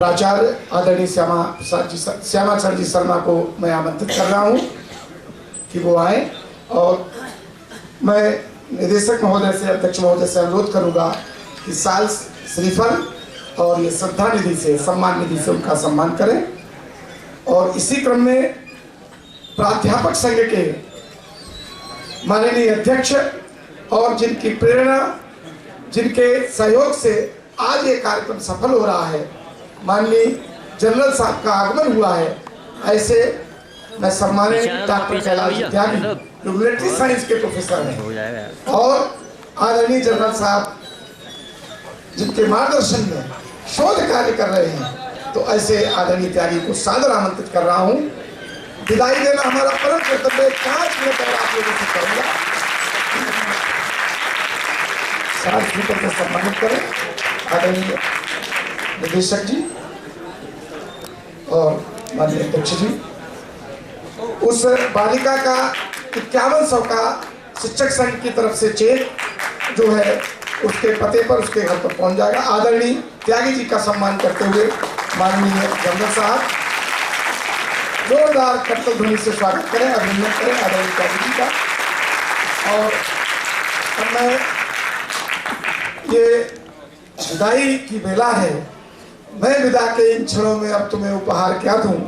प्राचार्य आदरणीय श्यामाचरण जी शर्मा को मैं आमंत्रित कर रहा हूं कि वो आए और मैं निदेशक महोदय से, अध्यक्ष महोदय से अनुरोध करूंगा कि साल श्रीफल और ये श्रद्धा निधि से, सम्मान निधि से उनका सम्मान करें। और इसी क्रम में प्राध्यापक संघ के माननीय अध्यक्ष और जिनकी प्रेरणा, जिनके सहयोग से आज ये कार्यक्रम सफल हो रहा है, माननीय जनरल साहब का आगमन हुआ है, ऐसे मैं सम्मानित डॉक्टर कैलाश त्यागी जो मिलिट्री साइंस के प्रोफेसर हैं और आदरणीय जनरल साहब जिनके मार्गदर्शन में शोध कार्य कर रहे हैं, तो ऐसे आदरणीय त्यागी को सादर आमंत्रित कर रहा हूं। विदाई देना हमारा परम कर्तव्य है। 5 मिनट और आप लोगों से करूंगा, साथ स्पीकर को सम्मानित करें आदरणीय निदेशक जी और माननीय अध्यक्ष जी। उस बालिका का 5100 का शिक्षक संघ की तरफ से चेक जो है उसके पते पर, उसके घर पर पहुंच जाएगा। आदरणीय त्यागी जी का सम्मान करते हुए माननीय जनरल साहब जोरदार करतल ध्वनि से स्वागत करें, अभिनंदन करें आदरणीय त्यागी जी का। और अब मैं ये विदाई की बेला है, मैं विदा के इन क्षणों में अब तुम्हें उपहार क्या दूं,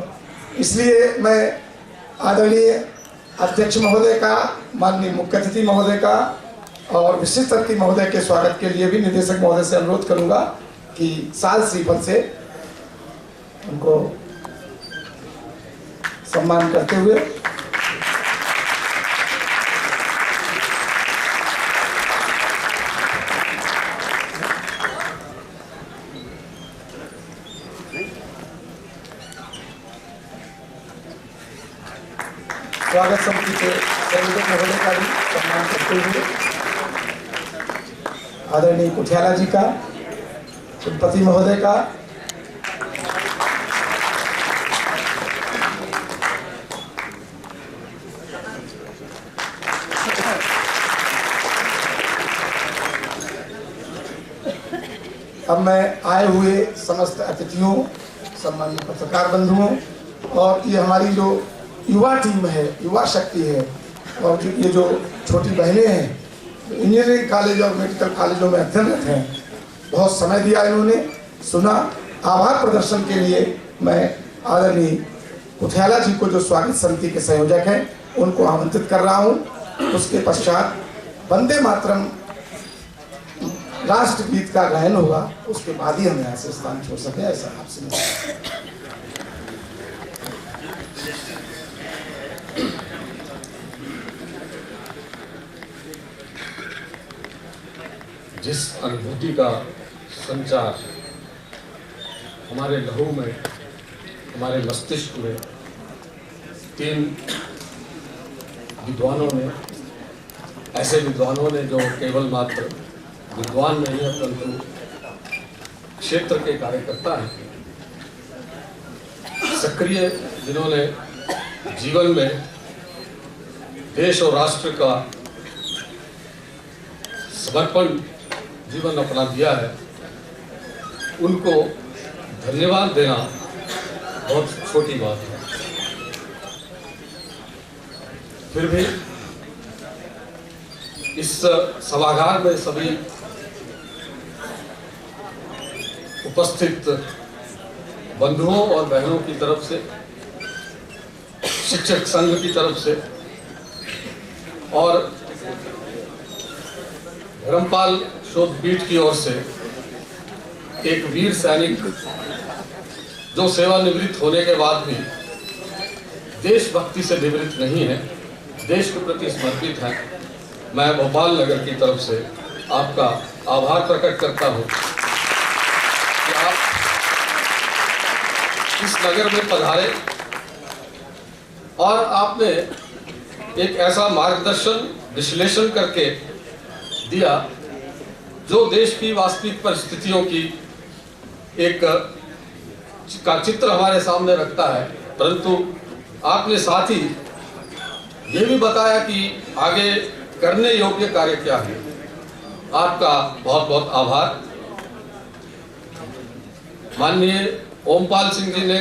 इसलिए मैं आदरणीय अध्यक्ष महोदय का, माननीय मुख्य अतिथि महोदय का और विशिष्ट अतिथि महोदय के स्वागत के लिए भी निदेशक महोदय से अनुरोध करूंगा कि साल श्रीफल से उनको सम्मान करते हुए स्वागत समिति के संयोजक महोदय का भी सम्मान करते हुए आदरणीय कुठियाला जी का, कुलपति महोदय का, अब मैं आए हुए समस्त अतिथियों, सम्मानित पत्रकार बंधुओं और ये हमारी जो युवा टीम है, युवा शक्ति है और ये जो छोटी बहनें हैं, इंजीनियरिंग कॉलेज और मेडिकल कॉलेजों में अध्ययनरत हैं, बहुत समय दिया इन्होंने, सुना। आभार प्रदर्शन के लिए मैं आदरणीय कुठियाला जी को, जो स्वागत समिति के संयोजक हैं, उनको आमंत्रित कर रहा हूं। उसके पश्चात वंदे मातरम राष्ट्रगीत का गायन होगा, उसके बाद ही हम यहाँ से स्थान छोड़ सके, ऐसा आपसे जिस अनुभूति का संचार हमारे लहू में, हमारे मस्तिष्क में 3 विद्वानों ने, ऐसे विद्वानों ने जो केवल मात्र विद्वान नहीं है परंतु क्षेत्र के कार्यकर्ता हैं, सक्रिय, जिन्होंने जीवन में देश और राष्ट्र का समर्पण जीवन अपना दिया है, उनको धन्यवाद देना बहुत छोटी बात है। फिर भी इस सभागार में सभी उपस्थित बंधुओं और बहनों की तरफ से, शिक्षक संघ की तरफ से और धर्मपाल शोध पीठ की ओर से एक वीर सैनिक जो सेवानिवृत्त होने के बाद भी देशभक्ति से निवृत्त नहीं है, देश के प्रति समर्पित है, मैं भोपाल नगर की तरफ से आपका आभार प्रकट करता हूं कि आप इस नगर में पधारे और आपने एक ऐसा मार्गदर्शन, विश्लेषण करके दिया जो देश की वास्तविक परिस्थितियों की एक का चित्र हमारे सामने रखता है, परंतु आपने साथ ही ये भी बताया कि आगे करने योग्य कार्य क्या है। आपका बहुत बहुत आभार। माननीय ओमपाल सिंह जी ने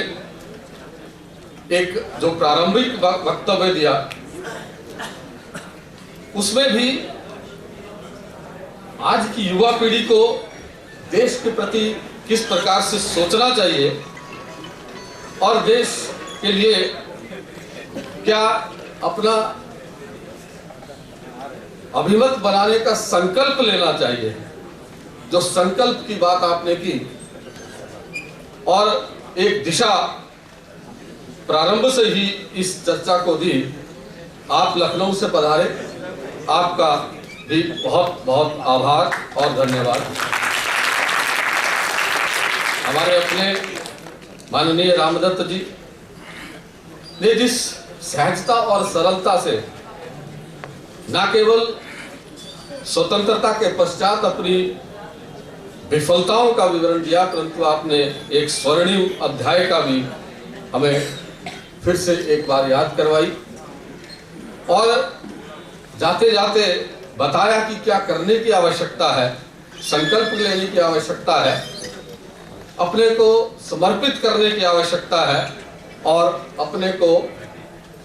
एक जो प्रारंभिक वक्तव्य दिया, उसमें भी आज की युवा पीढ़ी को देश के प्रति किस प्रकार से सोचना चाहिए और देश के लिए क्या अपना अभिमत बनाने का संकल्प लेना चाहिए, जो संकल्प की बात आपने की और एक दिशा प्रारंभ से ही इस चर्चा को दी। आप लखनऊ से पधारे, आपका भी बहुत बहुत आभार और धन्यवाद। हमारे अपने माननीय रामदत्त जी ने जिस सहजता और सरलता से न केवल स्वतंत्रता के पश्चात अपनी विफलताओं का विवरण दिया, परंतु आपने एक स्वर्णिम अध्याय का भी हमें फिर से एक बार याद करवाई और जाते जाते बताया कि क्या करने की आवश्यकता है, संकल्प लेने की आवश्यकता है, अपने को समर्पित करने की आवश्यकता है और अपने को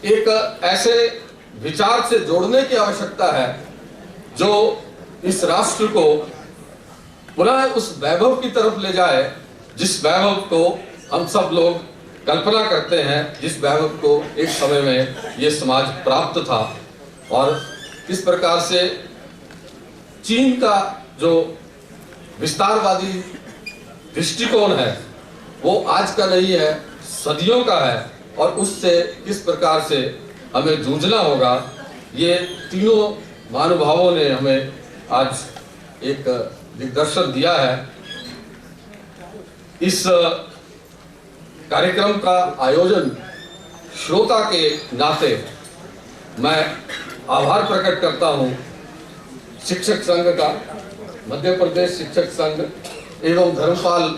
एक ऐसे विचार से जोड़ने की आवश्यकता है जो इस राष्ट्र को पुनः उस वैभव की तरफ ले जाए जिस वैभव को हम सब लोग कल्पना करते हैं, जिस वैभव को एक समय में ये समाज प्राप्त था। और इस प्रकार से चीन का जो विस्तारवादी दृष्टिकोण है वो आज का नहीं है, सदियों का है और उससे किस प्रकार से हमें जूझना होगा, ये तीनों महानुभावों ने हमें आज एक दिग्दर्शन दिया है। इस कार्यक्रम का आयोजन श्रोता के नाते मैं आभार प्रकट करता हूं शिक्षक संघ का, मध्य प्रदेश शिक्षक संघ एवं धर्मपाल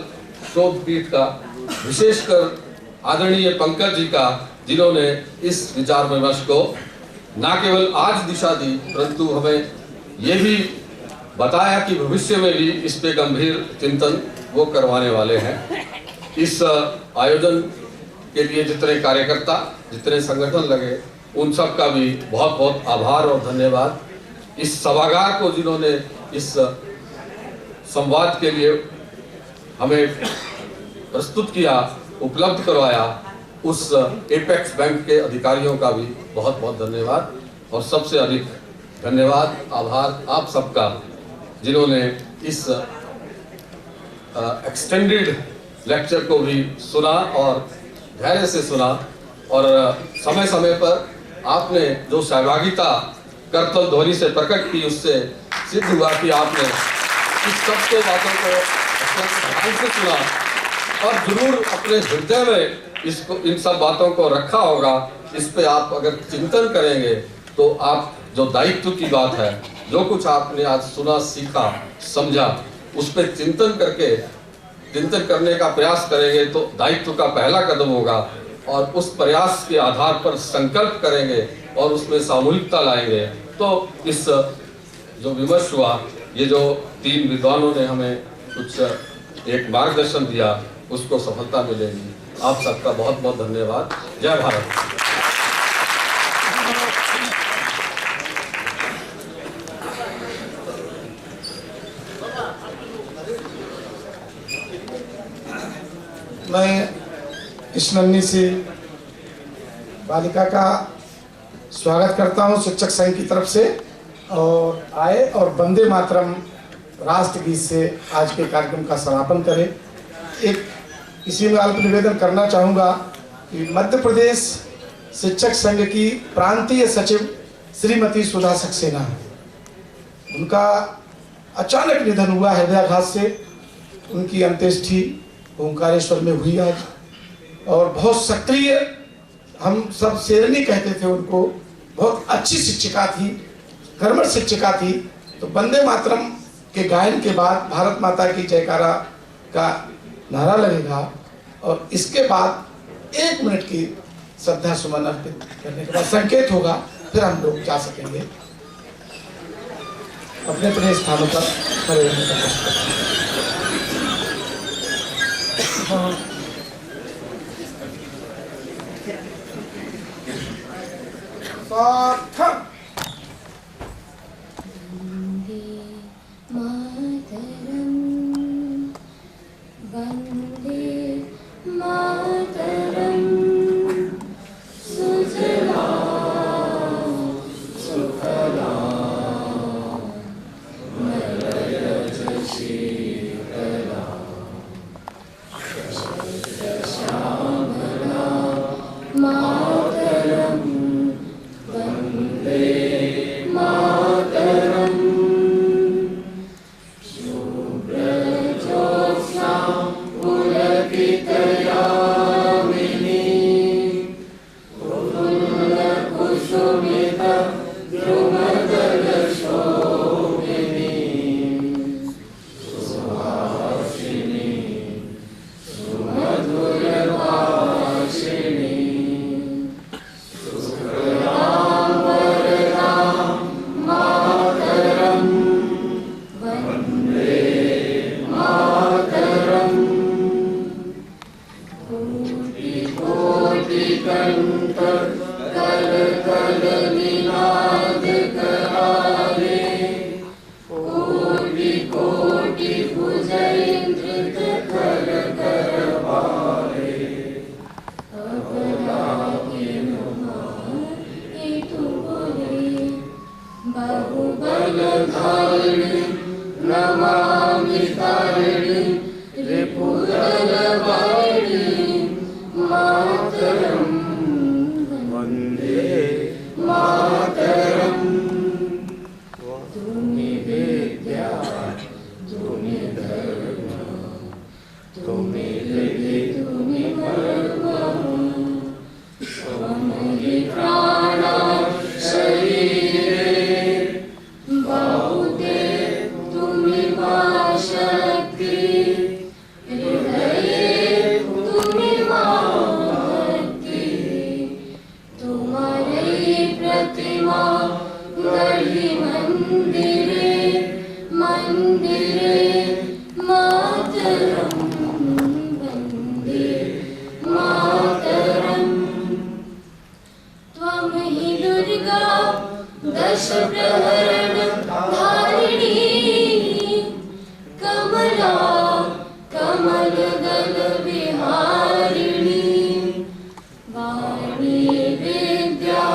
शोध पीठ का, विशेषकर आदरणीय पंकज जी का, जिन्होंने इस विचार विमर्श को न केवल आज दिशा दी परंतु हमें ये भी बताया कि भविष्य में भी इस पे गंभीर चिंतन वो करवाने वाले हैं। इस आयोजन के लिए जितने कार्यकर्ता, जितने संगठन लगे, उन सब का भी बहुत बहुत आभार और धन्यवाद। इस सभागार को जिन्होंने इस संवाद के लिए हमें प्रस्तुत किया, उपलब्ध करवाया, उस एपेक्स बैंक के अधिकारियों का भी बहुत बहुत धन्यवाद। और सबसे अधिक धन्यवाद, आभार आप सबका जिन्होंने इस एक्सटेंडेड लेक्चर को भी सुना और धैर्य से सुना और समय समय पर आपने जो सहभागिता करतल ध्वनि से प्रकट की, उससे सिद्ध हुआ कि आपने इस सब के बातों को ध्यान से सुना और जरूर अपने हृदय में इसको, इन सब बातों को रखा होगा। इस पे आप अगर चिंतन करेंगे तो आप जो दायित्व की बात है, जो कुछ आपने आज सुना, सीखा, समझा, उस पर चिंतन करने का प्रयास करेंगे तो दायित्व का पहला कदम होगा और उस प्रयास के आधार पर संकल्प करेंगे और उसमें सामूहिकता लाएंगे तो इस जो विमर्श हुआ, ये जो तीन विद्वानों ने हमें कुछ एक मार्गदर्शन दिया, उसको सफलता मिलेगी। आप सबका बहुत बहुत धन्यवाद। जय भारत। मैं इस नन्ही सी बालिका का स्वागत करता हूं शिक्षक संघ की तरफ से और आए और वंदे मातरम राष्ट्रगीत से आज के कार्यक्रम का समापन करें। एक इसी में अल्प निवेदन करना चाहूँगा कि मध्य प्रदेश शिक्षक संघ की प्रांतीय सचिव श्रीमती सुधा सक्सेना, उनका अचानक निधन हुआ हृदयाघात से। उनकी अंत्येष्टि ओंकारेश्वर में हुई आज और बहुत सक्रिय, हम सब शेरनी कहते थे उनको, बहुत अच्छी शिक्षिका थी, कर्मठ शिक्षिका थी। तो वंदे मातरम के गायन के बाद भारत माता की जयकारा का नारा लगेगा और इसके बाद 1 मिनट की श्रद्धा सुमन अर्पित करने के बाद संकेत होगा, फिर हम लोग जा सकेंगे अपने अपने स्थानों पर खड़े होने का कोशिश करें। स्वार्थम। वन्दे मातरं सुजलां सुफलां मलयज शीतलां शस्यश्यामलां मातरं वन्दे मातरम् बहुबलधारिणी नमामि तारिणी रिपुदलवारिणी मातरं वन्दे मातरं। तुम्हि विद्या तुम्हि धर्म तुम्हि निधि तुम्हि मर्म त्वमहि प्राणा शरीरे बाहुते तुम्हि मा शक्ति हृदये तुम्हि मा भक्ति। तुम्हारी प्रतिमा गढ़ी मंदिरे मंदिरे मातरं वन्दे मातरम्। त्वं हि दुर्गा दश प्रहरण धारिणी कमला कमल दल विहारिणी वाणी विद्या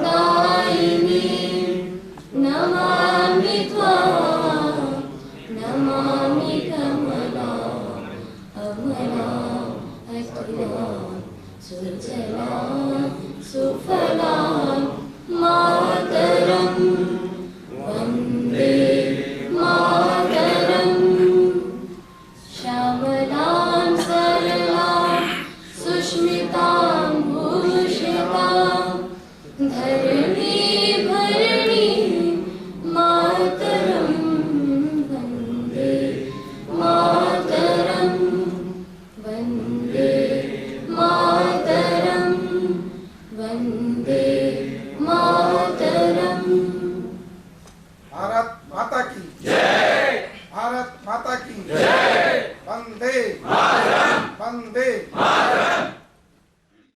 दायिनी नमामि त्वां नमामि कमला अमला अतुला सुजला सुफला